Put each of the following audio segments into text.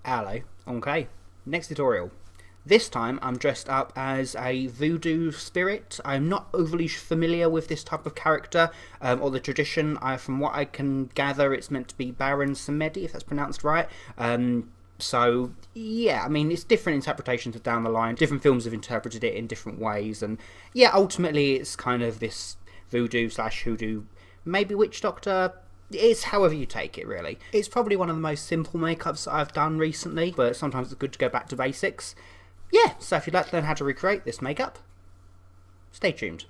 Hello. Okay, next tutorial. This time I'm dressed up as a voodoo spirit. I'm not overly familiar with this type of character or the tradition. From what I can gather, it's meant to be Baron Samedi, if that's pronounced right. So, yeah, I mean, it's different interpretations down the line. Different films have interpreted it in different ways. And, yeah, ultimately it's kind of this voodoo / hoodoo, maybe witch doctor. It's however you take it, really. It's probably one of the most simple makeups that I've done recently, but sometimes it's good to go back to basics. Yeah, so if you'd like to learn how to recreate this makeup, stay tuned.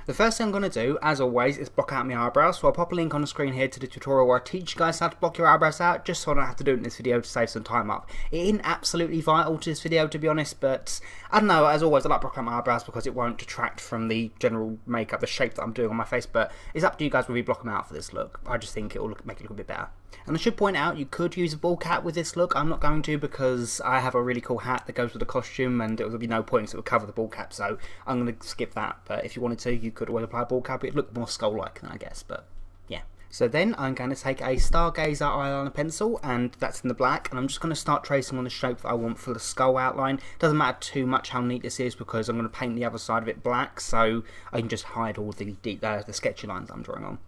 The first thing I'm going to do, as always, is block out my eyebrows. So I'll pop a link on the screen here to the tutorial where I teach you guys how to block your eyebrows out, just so I don't have to do it in this video to save some time up. It isn't absolutely vital to this video, to be honest, but I don't know, as always, I like blocking out my eyebrows because it won't detract from the general makeup, the shape that I'm doing on my face, but it's up to you guys whether you block them out for this look. I just think it will make it look a bit better. And I should point out, you could use a ball cap with this look. I'm not going to because I have a really cool hat that goes with the costume and there would be no point because it would cover the ball cap, so I'm going to skip that. But if you wanted to, you could always apply a ball cap. It'd look more skull-like than I guess, but yeah. So then I'm going to take a Stargazer eyeliner pencil, and that's in the black, and I'm just going to start tracing on the shape that I want for the skull outline. Doesn't matter too much how neat this is because I'm going to paint the other side of it black, so I can just hide all the sketchy lines I'm drawing on.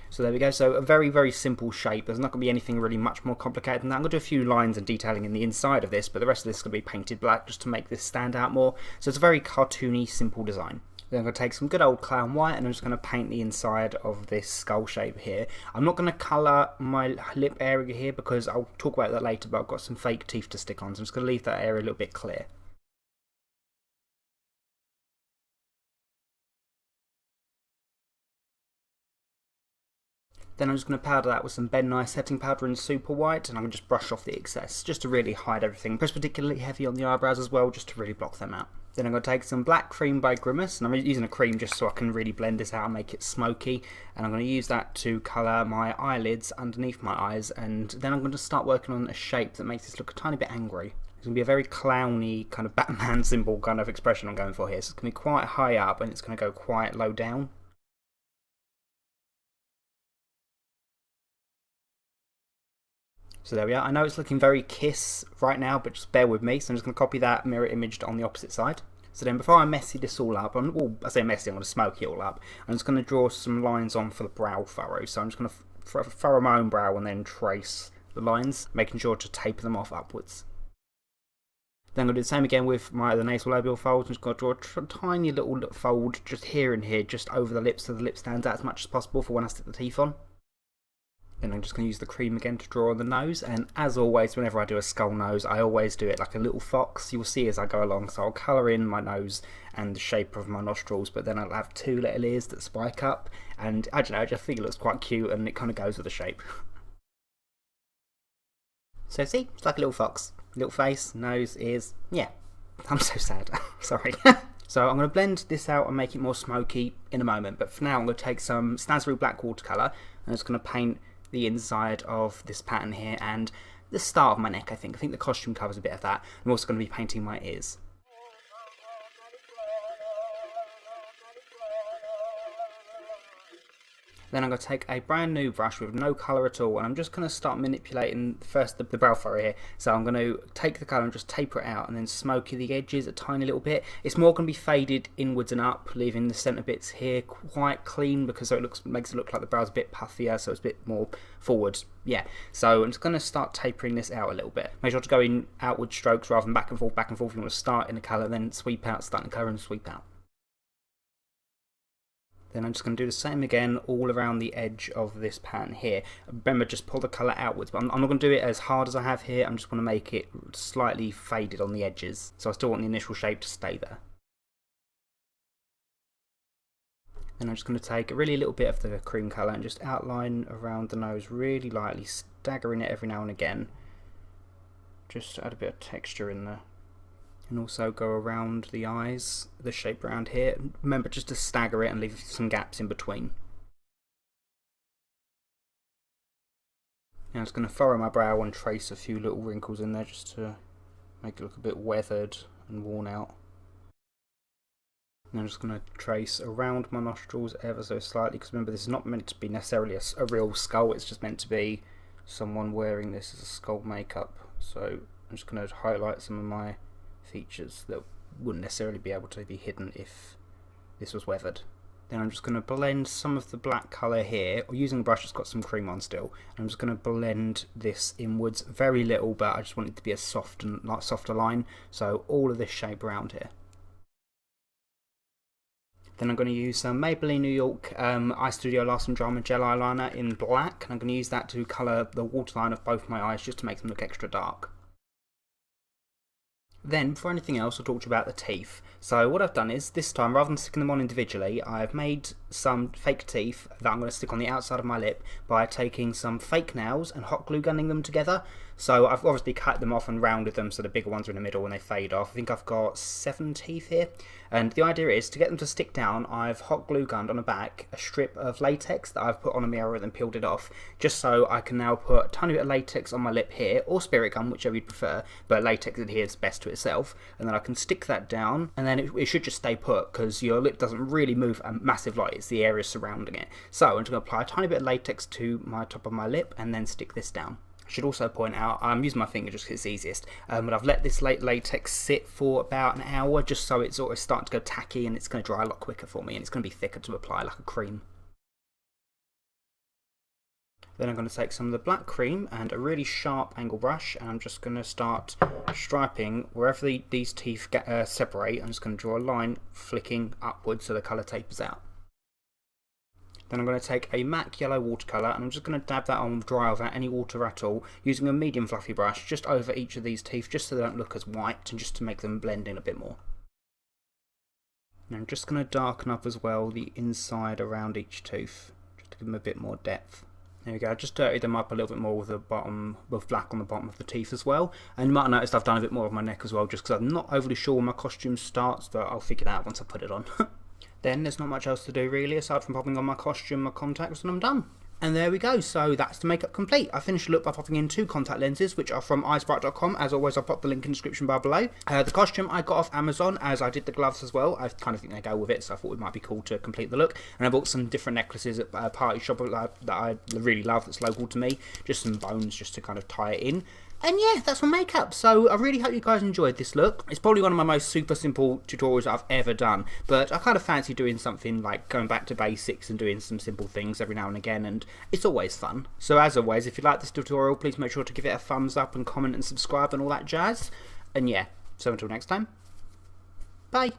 So there we go, so a very, very simple shape. There's not going to be anything really much more complicated than that. I'm going to do a few lines and detailing in the inside of this, but the rest of this is going to be painted black just to make this stand out more. So it's a very cartoony, simple design. Then I'm going to take some good old clown white and I'm just going to paint the inside of this skull shape here. I'm not going to colour my lip area here because I'll talk about that later, but I've got some fake teeth to stick on, so I'm just going to leave that area a little bit clear. Then I'm just going to powder that with some Ben Nye setting powder in super white, and I'm going to just brush off the excess, just to really hide everything. Press particularly heavy on the eyebrows as well, just to really block them out. Then I'm going to take some black cream by Grimace, and I'm using a cream just so I can really blend this out and make it smoky. And I'm going to use that to colour my eyelids underneath my eyes, and then I'm going to start working on a shape that makes this look a tiny bit angry. It's going to be a very clowny, kind of Batman symbol kind of expression I'm going for here. So it's going to be quite high up, and it's going to go quite low down. So there we are. I know it's looking very Kiss right now, but just bear with me. So I'm just going to copy that mirror image on the opposite side. So then before I messy this all up, I say messy, I'm going to smoky it all up. I'm just going to draw some lines on for the brow furrow. So I'm just going to furrow my own brow and then trace the lines, making sure to taper them off upwards. Then I'm going to do the same again with the nasal labial folds. I'm just going to draw a tiny little fold just here and here, just over the lips so the lip stands out as much as possible for when I stick the teeth on. Then I'm just going to use the cream again to draw on the nose, and as always whenever I do a skull nose I always do it like a little fox. You'll see as I go along, so I'll colour in my nose and the shape of my nostrils, but then I'll have two little ears that spike up, and I don't know, I just think it looks quite cute and it kind of goes with the shape. So see, it's like a little fox. Little face, nose, ears, yeah. I'm so sad, sorry. So I'm going to blend this out and make it more smoky in a moment, but for now I'm going to take some Snazaroo black watercolour and I'm just going to paint the inside of this pattern here and the start of my neck. I think the costume covers a bit of that. I'm also going to be painting my ears. Then I'm going to take a brand new brush with no colour at all, and I'm just going to start manipulating first the brow furrow here. So I'm going to take the colour and just taper it out and then smoky the edges a tiny little bit. It's more going to be faded inwards and up, leaving the centre bits here quite clean because it makes it look like the brow's a bit puffier, so it's a bit more forward. Yeah, so I'm just going to start tapering this out a little bit. Make sure to go in outward strokes rather than back and forth, back and forth. You want to start in the colour, then sweep out, start in the colour and sweep out. Then I'm just going to do the same again all around the edge of this pattern here. Remember, just pull the colour outwards, but I'm not going to do it as hard as I have here. I'm just going to make it slightly faded on the edges, so I still want the initial shape to stay there. Then I'm just going to take a really little bit of the cream colour and just outline around the nose really lightly, staggering it every now and again, just to add a bit of texture in there. And also go around the eyes, the shape around here. Remember just to stagger it and leave some gaps in between. Now I'm just going to furrow my brow and trace a few little wrinkles in there just to make it look a bit weathered and worn out. And I'm just going to trace around my nostrils ever so slightly, because remember, this is not meant to be necessarily a real skull, it's just meant to be someone wearing this as a skull makeup. So I'm just going to highlight some of my features that wouldn't necessarily be able to be hidden if this was weathered. Then I'm just going to blend some of the black colour here, or using a brush that's got some cream on still. And I'm just going to blend this inwards, very little, but I just want it to be a soft and like softer line. So all of this shape around here. Then I'm going to use some Maybelline New York Eyestudio Last and Drama Gel Eyeliner in black. And I'm going to use that to colour the waterline of both my eyes just to make them look extra dark. Then, before anything else, I'll talk to you about the teeth. So what I've done is, this time, rather than sticking them on individually, I've made some fake teeth that I'm going to stick on the outside of my lip by taking some fake nails and hot glue gunning them together. So I've obviously cut them off and rounded them so the bigger ones are in the middle and they fade off. I think I've got 7 teeth here. And the idea is, to get them to stick down, I've hot glue gunned on the back a strip of latex that I've put on a mirror and then peeled it off, just so I can now put a tiny bit of latex on my lip here, or spirit gum, whichever you prefer, but latex adheres best to itself. And then I can stick that down, and then it should just stay put, because your lip doesn't really move a massive lot, it's the area surrounding it. So I'm just going to apply a tiny bit of latex to my top of my lip, and then stick this down. I should also point out, I'm using my finger just because it's easiest, but I've let this latex sit for about an hour just so it's sort of starting to go tacky, and it's going to dry a lot quicker for me, and it's going to be thicker to apply like a cream. Then I'm going to take some of the black cream and a really sharp angle brush, and I'm just going to start striping wherever these teeth separate. I'm just going to draw a line flicking upwards so the colour tapers out. Then I'm going to take a M.A.C yellow watercolour, and I'm just going to dab that on dry without any water at all, using a medium fluffy brush just over each of these teeth, just so they don't look as white, and just to make them blend in a bit more. And I'm just going to darken up as well the inside around each tooth, just to give them a bit more depth. There we go, I just dirtied them up a little bit more with the bottom, with black on the bottom of the teeth as well. And you might have noticed I've done a bit more of my neck as well, just because I'm not overly sure when my costume starts, but I'll figure that out once I put it on. Then there's not much else to do really, aside from popping on my costume, my contacts, and I'm done. And there we go, so that's the makeup complete. I finished the look by popping in 2 contact lenses, which are from eyesprite.com. As always, I'll pop the link in the description bar below. The costume I got off Amazon, as I did the gloves as well. I kind of think they go with it, so I thought it might be cool to complete the look. And I bought some different necklaces at a party shop that I really love, that's local to me. Just some bones, just to kind of tie it in. And yeah, that's my makeup. So I really hope you guys enjoyed this look. It's probably one of my most super simple tutorials I've ever done, but I kind of fancy doing something like going back to basics and doing some simple things every now and again, and it's always fun. So as always, if you like this tutorial, please make sure to give it a thumbs up and comment and subscribe and all that jazz. And yeah, so until next time, bye.